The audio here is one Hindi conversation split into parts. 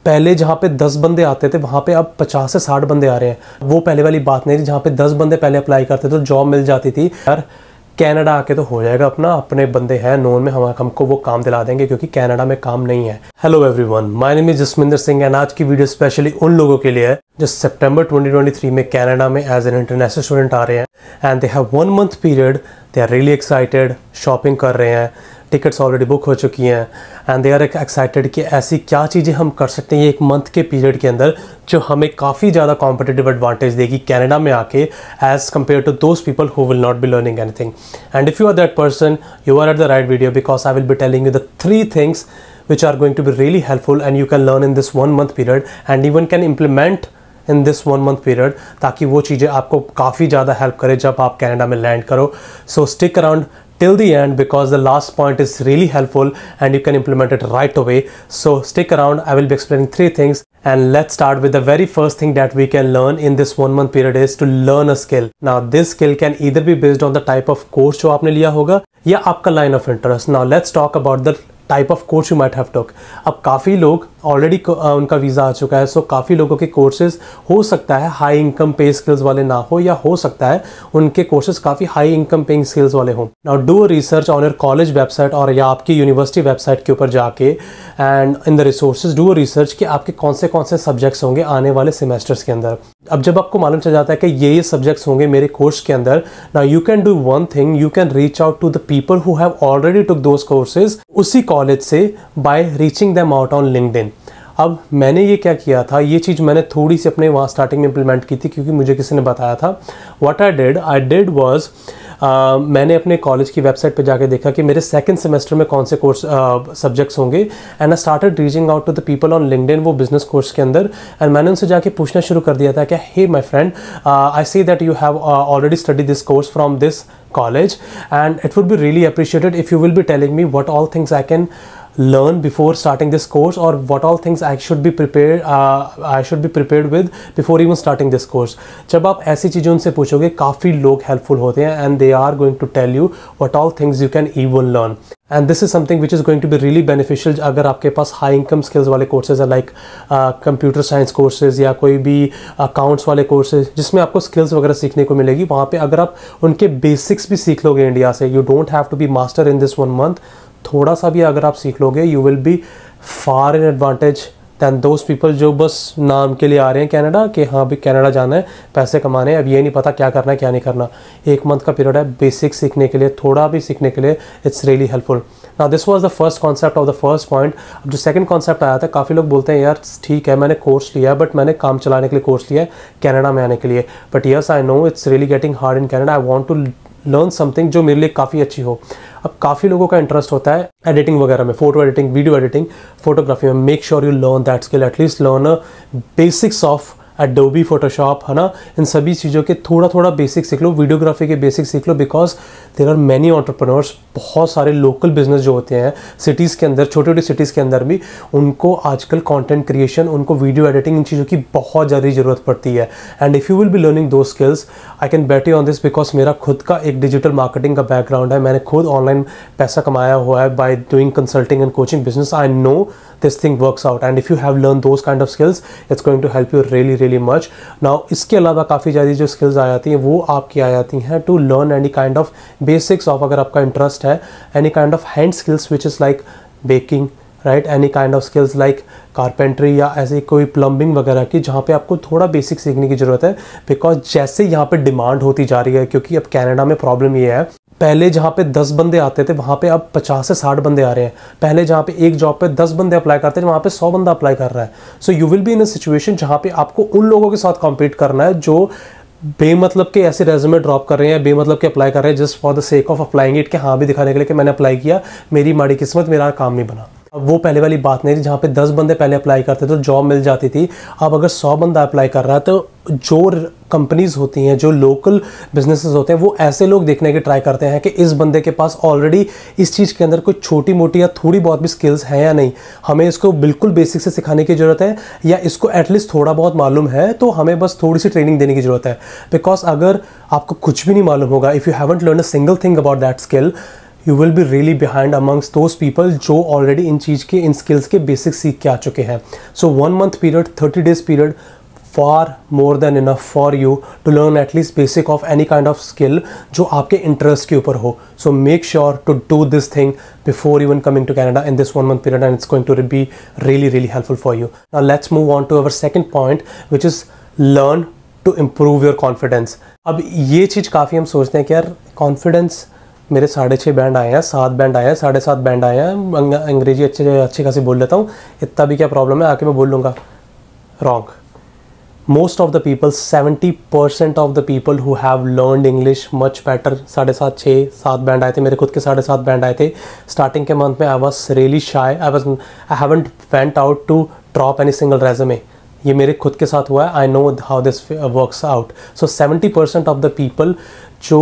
पहले जहाँ पे 10 बंदे आते थे वहाँ पे अब 50 से 60 बंदे आ रहे हैं। वो पहले वाली बात नहीं थी जहाँ पे 10 बंदे पहले अप्लाई करते तो जॉब मिल जाती थी। यार कनाडा आके तो हो जाएगा, अपना अपने बंदे हैं नोन में, हमको वो काम दिला देंगे क्योंकि कनाडा में काम नहीं है। Hello everyone, my name is Jasminder Singh and आज की वीडियो स्पेशली उन लोगों के लिए है जो सितंबर 2023 में कनाडा में एज एन इंटरनेशनल स्टूडेंट आ रहे हैं and they have 1 month period. They are really excited, shopping कर रहे हैं, टिकट्स ऑलरेडी बुक हो चुकी हैं एंड दे आर एक्साइटेड कि ऐसी क्या चीज़ें हम कर सकते हैं 1 मंथ के पीरियड के अंदर जो हमें काफ़ी ज़्यादा कॉम्पिटिटिव एडवांटेज देगी कनाडा में आके as compare to those people who will not be learning anything. And if you are that person, you are at the right video because I will be telling you the 3 things which are going to be really helpful and you can learn in this 1 month period and even can implement in this 1 month period ताकि वो चीज़ें आपको काफ़ी ज़्यादा हेल्प करे जब आप कनाडा में लैंड करो। सो stick around till the end because the last point is really helpful and you can implement it right away. So stick around, I will be explaining 3 things and let's start with the very first thing that we can learn in this 1 month period is to learn a skill. Now this skill can either be based on the type of course जो आपने लिया होगा या आपका line of interest. Now let's talk about the type of course you might have took. अब काफ़ी लोग ऑलरेडी उनका वीज़ा आ चुका है, सो काफ़ी लोगों के कोर्सेज हो सकता है हाई इनकम पे स्किल्स वाले ना हो या हो सकता है उनके कोर्सेज काफ़ी हाई इनकम पेइंग स्किल्स वाले हों। Now do research on your college website और या आपकी यूनिवर्सिटी वेबसाइट के ऊपर जाके and in the resources do research कि आपके कौन से सब्जेक्ट्स होंगे आने वाले सेमेस्टर्स के अंदर। अब जब आपको मालूम चल जाता है कि ये सब्जेक्ट्स होंगे मेरे कोर्स के अंदर, now you can do one thing, you can reach out to the people who have already took those courses उसी कॉलेज से by reaching them out on LinkedIn. अब मैंने ये क्या किया था, ये चीज़ मैंने थोड़ी सी अपने वहाँ स्टार्टिंग में इम्प्लीमेंट की थी क्योंकि मुझे किसी ने बताया था। व्हाट आई डिड वाज मैंने अपने कॉलेज की वेबसाइट पे जाके देखा कि मेरे सेकंड सेमेस्टर में कौन से कोर्स सब्जेक्ट्स होंगे and I started reaching out to the people on LinkedIn वो बिजनेस कोर्स के अंदर एंड मैंने उनसे जाके पूछना शुरू कर दिया था कि hey my friend, I see that you have already study this course from this college and it would be really appreciated if you will be telling me what all things I can learn before starting this course or what all things I should be prepared with before even starting this course. जब आप ऐसी चीज़ें उनसे पूछोगे काफ़ी लोग हेल्पफुल होते हैं and they are going to tell you what all things you can even learn and this is something which is going to be really beneficial अगर आपके पास हाई इनकम स्किल्स वाले कोर्सेज है लाइक कंप्यूटर साइंस कोर्सेज या कोई भी अकाउंट्स वाले कोर्सेज जिसमें आपको स्किल्स वगैरह सीखने को मिलेगी। वहाँ पे अगर आप उनके बेसिक्स भी सीख लोगे इंडिया से, you don't have to be master in this 1 मंथ, थोड़ा सा भी अगर आप सीख लोगे you will be far in advantage than those people जो बस नाम के लिए आ रहे हैं कनाडा कि हाँ भी कनाडा जाना है, पैसे कमाने हैं, अब ये नहीं पता क्या करना है क्या नहीं करना। 1 मंथ का पीरियड है बेसिक सीखने के लिए, थोड़ा भी सीखने के लिए, it's really helpful. Now this was the first concept of the first point. अब जो सेकंड कॉन्सेप्ट आया था, काफ़ी लोग बोलते हैं यार ठीक है मैंने कोर्स लिया बट मैंने काम चलाने के लिए कोर्स लिया है कनाडा में आने के लिए, but yes I know it's really getting hard in Canada, I want to learn something जो मेरे लिए काफ़ी अच्छी हो। अब काफ़ी लोगों का इंटरेस्ट होता है एडिटिंग वगैरह में, photo editing, video editing, photography में। Make sure you learn that skill, at least learn basics of Adobe Photoshop, है ना, इन सभी चीज़ों के थोड़ा बेसिक सीख लो, वीडियोग्राफी के बेसिक सीख लो because there are many entrepreneurs, बहुत सारे लोकल बिजनेस जो होते हैं सिटीज़ के अंदर, छोटी छोटी सिटीज़ के अंदर भी, उनको आजकल कंटेंट क्रिएशन, उनको वीडियो एडिटिंग, इन चीज़ों की बहुत ज़्यादा ज़रूरत पड़ती है। And if you will be learning two skills I can bet you on this because मेरा खुद का एक डिजिटल मार्केटिंग का बैकग्राउंड है, मैंने खुद ऑनलाइन पैसा कमाया हुआ है by doing consulting and coaching business. I know this thing works out and if you have learned those kind of skills it's going to help you really much. Now इसके अलावा काफ़ी ज़्यादा जो स्किल्स आ जाती हैं वो आपकी आ जाती हैं to learn any kind of basics of, अगर आपका इंटरेस्ट है, any kind of hand skills which is like baking, right, any kind of skills like carpentry या ऐसी कोई प्लम्बिंग वगैरह की जहाँ पे आपको थोड़ा बेसिक सीखने की ज़रूरत है बिकॉज जैसे यहाँ पे डिमांड होती जा रही है, क्योंकि अब कनाडा में प्रॉब्लम ये है पहले जहाँ पे 10 बंदे आते थे वहाँ पे अब 50 से 60 बंदे आ रहे हैं। पहले जहाँ पे एक जॉब पे 10 बंदे अप्लाई करते थे वहाँ पे 100 बंदा अप्लाई कर रहा है। So you will be in a situation जहाँ पे आपको उन लोगों के साथ कॉम्पीट करना है जो बेमतलब के ऐसे रेज्यूमे ड्रॉप कर रहे हैं, बेमतलब के अप्लाई कर रहे हैं just for the sake of applying it, कि हाँ भी दिखाने के लिए कि मैंने अप्लाई किया, मेरी माड़ी किस्मत, मेरा काम नहीं बना। अब वो पहले वाली बात नहीं थी जहाँ पे 10 बंदे पहले अप्लाई करते तो जॉब मिल जाती थी। अब अगर 100 बंदा अप्लाई कर रहा है तो जो कंपनीज होती हैं, जो लोकल बिजनेसेस होते हैं, वो ऐसे लोग देखने के ट्राई करते हैं कि इस बंदे के पास ऑलरेडी इस चीज़ के अंदर कोई छोटी मोटी या थोड़ी बहुत भी स्किल्स हैं या नहीं, हमें इसको बिल्कुल बेसिक से सिखाने की ज़रूरत है या इसको एटलीस्ट थोड़ा बहुत मालूम है तो हमें बस थोड़ी सी ट्रेनिंग देने की ज़रूरत है। बिकॉज अगर आपको कुछ भी नहीं मालूम होगा, if you haven't learn a single thing about that skill, you will be really behind amongst those people जो ऑलरेडी इन स्किल्स के बेसिक सीख के आ चुके हैं. सो 1 month period, 30 days period, far more than enough for you to learn at least basic of any kind of skill जो आपके interest के ऊपर हो. So make sure to do this thing before even coming to Canada in this 1 month period, and it's going to be really helpful for you. Now let's move on to our second point, which is learn to improve your confidence. अब ये चीज़ काफ़ी हम सोचते हैं कि यार कॉन्फिडेंस, मेरे 6.5 बैंड आए हैं, 7 बैंड आए हैं, 7.5 बैंड आए हैं, अंग्रेजी अच्छी खासी बोल लेता हूँ, इतना भी क्या प्रॉब्लम है, आके मैं बोल लूँगा. Wrong. Most of the people, 70% of the people who have learned English much better, 7.5 band आए थे, मेरे खुद के 7.5 बैंड आए थे. स्टार्टिंग के मंथ में I was really shy, I haven't went out to drop any single resume. ये मेरे खुद के साथ हुआ है. I know how this works out. So 70% of the people जो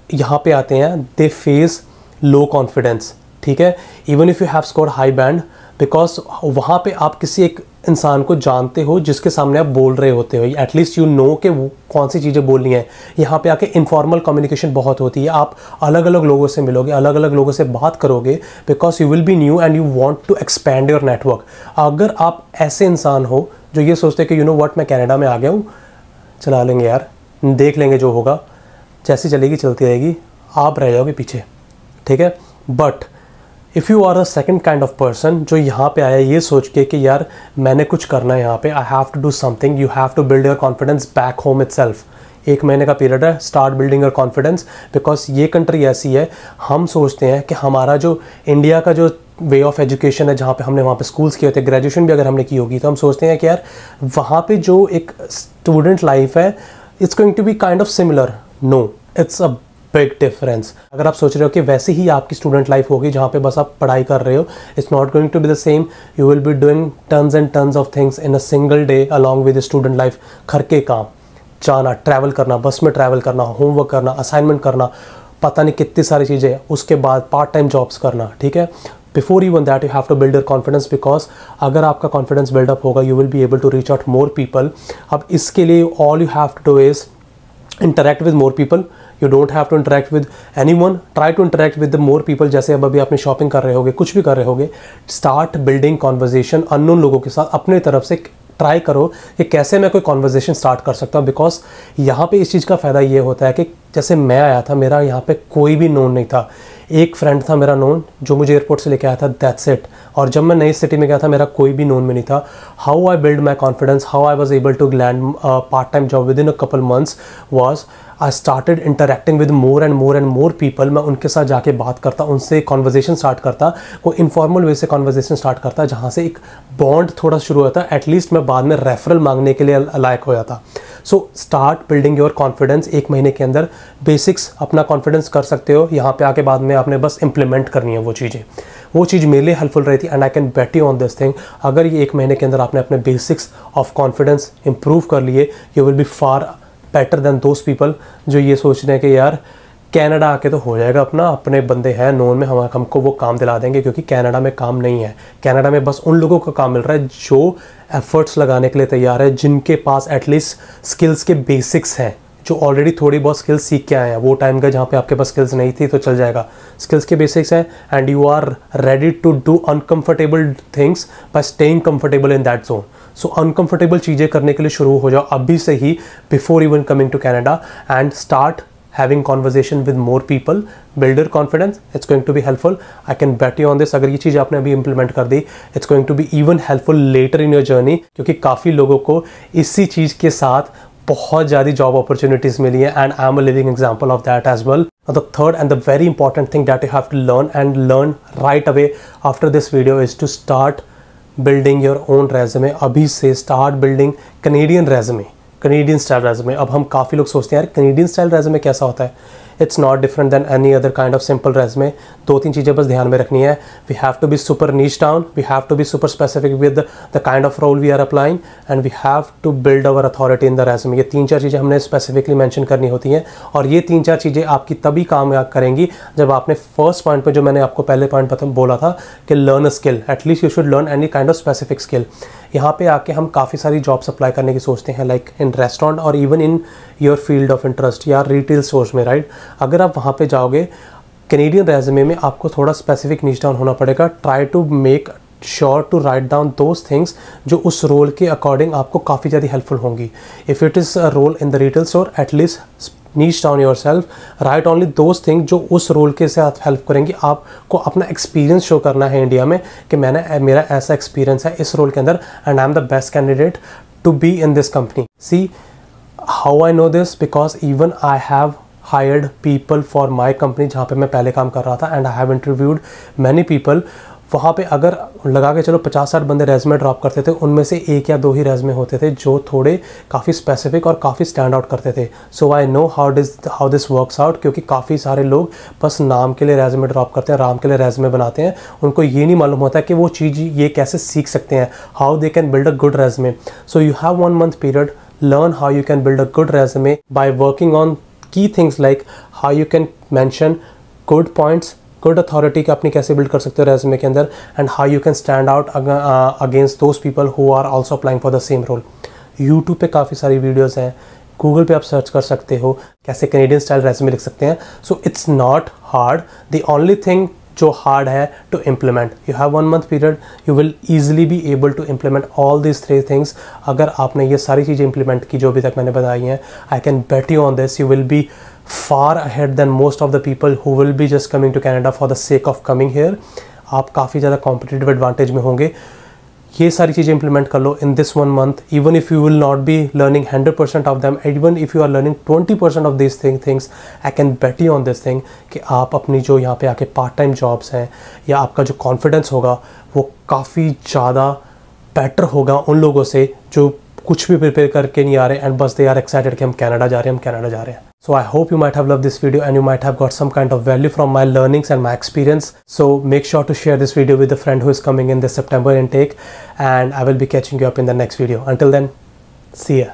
यहाँ पे आते हैं, they face low confidence. ठीक है, even if you have scored high band, because वहाँ पे आप किसी एक इंसान को जानते हो जिसके सामने आप बोल रहे होते हो, एटलीस्ट यू नो कि वो कौन सी चीज़ें बोलनी है. यहाँ पे आके इनफॉर्मल कम्युनिकेशन बहुत होती है, आप अलग अलग लोगों से मिलोगे, अलग अलग लोगों से बात करोगे, because you will be new and you want to expand your network. अगर आप ऐसे इंसान हो जो ये सोचते कि यू नो व्हाट, मैं कनाडा में आ गया हूँ, चला लेंगे यार, देख लेंगे जो होगा, जैसी चलेगी चलती रहेगी, आप रह जाओगे पीछे. ठीक है, but if you are a second kind of person जो यहाँ पे आया ये सोच के कि यार मैंने कुछ करना है यहाँ पे, I have to do something, you have to build your confidence back home itself. 1 महीने का पीरियड है, start building your confidence, because ये कंट्री ऐसी है, हम सोचते हैं कि हमारा जो इंडिया का जो वे ऑफ एजुकेशन है, जहाँ पे हमने वहाँ पे स्कूल्स किए होते हैं, ग्रेजुएशन भी अगर हमने की होगी, तो हम सोचते हैं कि यार वहाँ पे जो एक स्टूडेंट लाइफ है, it's going to be kind of similar. No, it's a big difference. अगर आप सोच रहे हो कि वैसे ही आपकी स्टूडेंट लाइफ होगी जहाँ पे बस आप पढ़ाई कर रहे हो, it's not going to be the same. You will be doing tons and tons of things in a single day along with student life. घर के काम, जाना, ट्रैवल करना, बस में ट्रैवल करना, होमवर्क करना, असाइनमेंट करना, पता नहीं कितनी सारी चीज़ें, उसके बाद पार्ट टाइम जॉब्स करना. ठीक है, before even that you have to build your confidence, because अगर आपका कॉन्फिडेंस बिल्डअप होगा you will be able to reach out more people. अब इसके लिए all you have to do is interact with more people. You don't have to interact with anyone. Try to interact with the more people. जैसे अब अभी आपने शॉपिंग कर रहे होगे, कुछ भी कर रहे होगे, start building conversation अननोन लोगों के साथ. अपने तरफ से ट्राई करो कि कैसे मैं कोई कॉन्वर्जेशन स्टार्ट कर सकता हूँ, बिकॉज यहाँ पे इस चीज़ का फ़ायदा ये होता है कि जैसे मैं आया था, मेरा यहाँ पे कोई भी नोन नहीं था. एक फ्रेंड था मेरा नोन जो मुझे एयरपोर्ट से लेके आया था, दैट्स इट. और जब मैं नई सिटी में गया था मेरा कोई भी नोन में नहीं था. How I build my confidence, how I was able to land part time job within a couple months was I started interacting with more and more people. मैं उनके साथ जाके बात करता, उनसे कॉन्वर्जेशन स्टार्ट करता, कोई इनफॉर्मल वे से कॉन्वर्जेशन स्टार्ट करता, जहाँ से एक बॉन्ड थोड़ा शुरू होता. एटलीस्ट मैं बाद में रेफरल मांगने के लिए लायक हो जाता. So start building your confidence. 1 महीने के अंदर बेसिक्स अपना कॉन्फिडेंस कर सकते हो. यहाँ पे आके बाद में आपने बस इंप्लीमेंट करनी है वो चीज़ें. वो चीज़ मेरे लिए हेल्पफुल रही थी and I can bet you on this thing. अगर ये 1 महीने के अंदर आपने अपने बेसिक्स ऑफ कॉन्फिडेंस इंप्रूव कर लिए, you will be far better than those people जो ये सोच रहे हैं कि यार कनाडा आके तो हो जाएगा अपना, अपने बंदे हैं नोन में, हमको वो काम दिला देंगे. क्योंकि कनाडा में काम नहीं है. कनाडा में बस उन लोगों को काम मिल रहा है जो एफर्ट्स लगाने के लिए तैयार है, जिनके पास एटलीस्ट स्किल्स के बेसिक्स हैं, जो ऑलरेडी थोड़ी बहुत स्किल्स सीख के आए हैं. वो टाइम का जहाँ पे आपके पास स्किल्स नहीं थी तो चल जाएगा, स्किल्स के बेसिक्स हैं and you are ready to do uncomfortable things by staying comfortable in that zone. So uncomfortable चीज़ें करने के लिए शुरू हो जाओ अभी से ही, before even coming to Canada, and start having conversation with more people. Build your confidence. It's going to be helpful. I can bet you on this. अगर ये चीज़ आपने अभी implement कर दी, it's going to be even helpful later in your journey. क्योंकि काफ़ी लोगों को इसी चीज़ के साथ बहुत ज़्यादा जॉब अपॉर्चुनिटीज़ मिली है and I am a living example of that as well. Now the third and the very important thing that you have to learn and learn right away after this video is to start building your own resume. अभी से start building Canadian resume. Canadian style resume. अब हम काफ़ी लोग सोचते हैं यार कनेडियन स्टाइल रेज़्यूमे कैसा होता है. It's not different than any other kind of simple resume. 2-3 चीज़ें बस ध्यान में रखनी है. We have to be super niche down, we have to be super specific with the kind of role we are applying, and we have to build our authority in the resume. ये 3-4 चीज़ें हमने स्पेसिफिकली मेंशन करनी होती हैं. और ये 3-4 चीज़ें आपकी तभी काम करेंगी जब आपने फर्स्ट पॉइंट पर, जो मैंने आपको पहले पॉइंट पर बोला था कि learn a skill. At least you should learn any kind of specific skill. यहाँ पे आके हम काफ़ी सारी जॉब्स अप्लाई करने की सोचते हैं, लाइक इन रेस्टोरेंट और even in your field of interest या रिटेल स्टोर्स में, राइट. अगर आप वहाँ पे जाओगे, कैनेडियन रेज्यूमे में आपको थोड़ा स्पेसिफिक नीच डाउन होना पड़ेगा। Try to make sure to write down those things जो उस रोल के अकॉर्डिंग आपको काफ़ी ज़्यादा हेल्पफुल होंगी। If it is a role in the retail store, at least niche down yourself, write only those thing जो उस रोल के साथ हेल्प करेंगी। आपको अपना एक्सपीरियंस शो करना है इंडिया में कि मेरा ऐसा एक्सपीरियंस है इस रोल के अंदर and I am the best candidate to be in this company. See how I know this, because even I have hired people for my company जहाँ पे मैं पहले काम कर रहा था, and I have interviewed many people. वहाँ पे अगर लगा के चलो 50-60 बंदे रेज़्यूमे ड्रॉप करते थे, उनमें से 1 या 2 ही रेज़्यूमे होते थे जो थोड़े काफ़ी स्पेसिफिक और काफ़ी स्टैंड आउट करते थे। So I know how this works out, क्योंकि काफ़ी सारे लोग बस नाम के लिए रेज़्यूमे ड्रॉप करते हैं, नाम के लिए रेज़्यूमे बनाते हैं। उनको ये नहीं मालूम होता कि वो चीज़ ये कैसे सीख सकते हैं, how they can build a good resume. So you have 1 month period, learn how you can build a good resume by working on key things like how you can mention good points, good authority का अपनी कैसे बिल्ड कर सकते हो रेज़्यूमे के अंदर, and how you can stand out against those people who are also applying for the same role. YouTube पे काफ़ी सारी वीडियोज़ हैं, गूगल पे आप सर्च कर सकते हो कैसे कैनेडियन स्टाइल रेज़्यूमे लिख सकते हैं। So it's not hard, the only thing जो हार्ड है to implement. You have 1 month period, you will easily be able to implement all this 3 things. अगर आपने ये सारी चीज़ें इंप्लीमेंट की जो अभी तक मैंने बताई हैं, आई can bet you on this, you will B far ahead than most of the people who will be just coming to Canada for the sake of coming here. आप काफ़ी ज़्यादा कॉम्पिटिटिव एडवांटेज में होंगे। ये सारी चीज़ें इंप्लीमेंट कर लो इन this 1 month, even if you will not be learning 100% of them, even if you are learning 20% of these things, I can bet you on this thing कि आप अपनी जो यहाँ पे आके पार्ट टाइम जॉब्स हैं या आपका जो कॉन्फिडेंस होगा वो काफ़ी ज़्यादा बेटर होगा उन लोगों से जो कुछ भी प्रिपेयर करके नहीं आ रहे एंड बस दे आर एक्साइटेड कि हम कनाडा जा रहे हैं, हम कनाडा जा रहे हैं। So I hope you might have loved this video and you might have got some kind of value from my learnings and my experience. So make sure to share this video with a friend who is coming in this September intake, and I will be catching you up in the next video. Until then, see ya.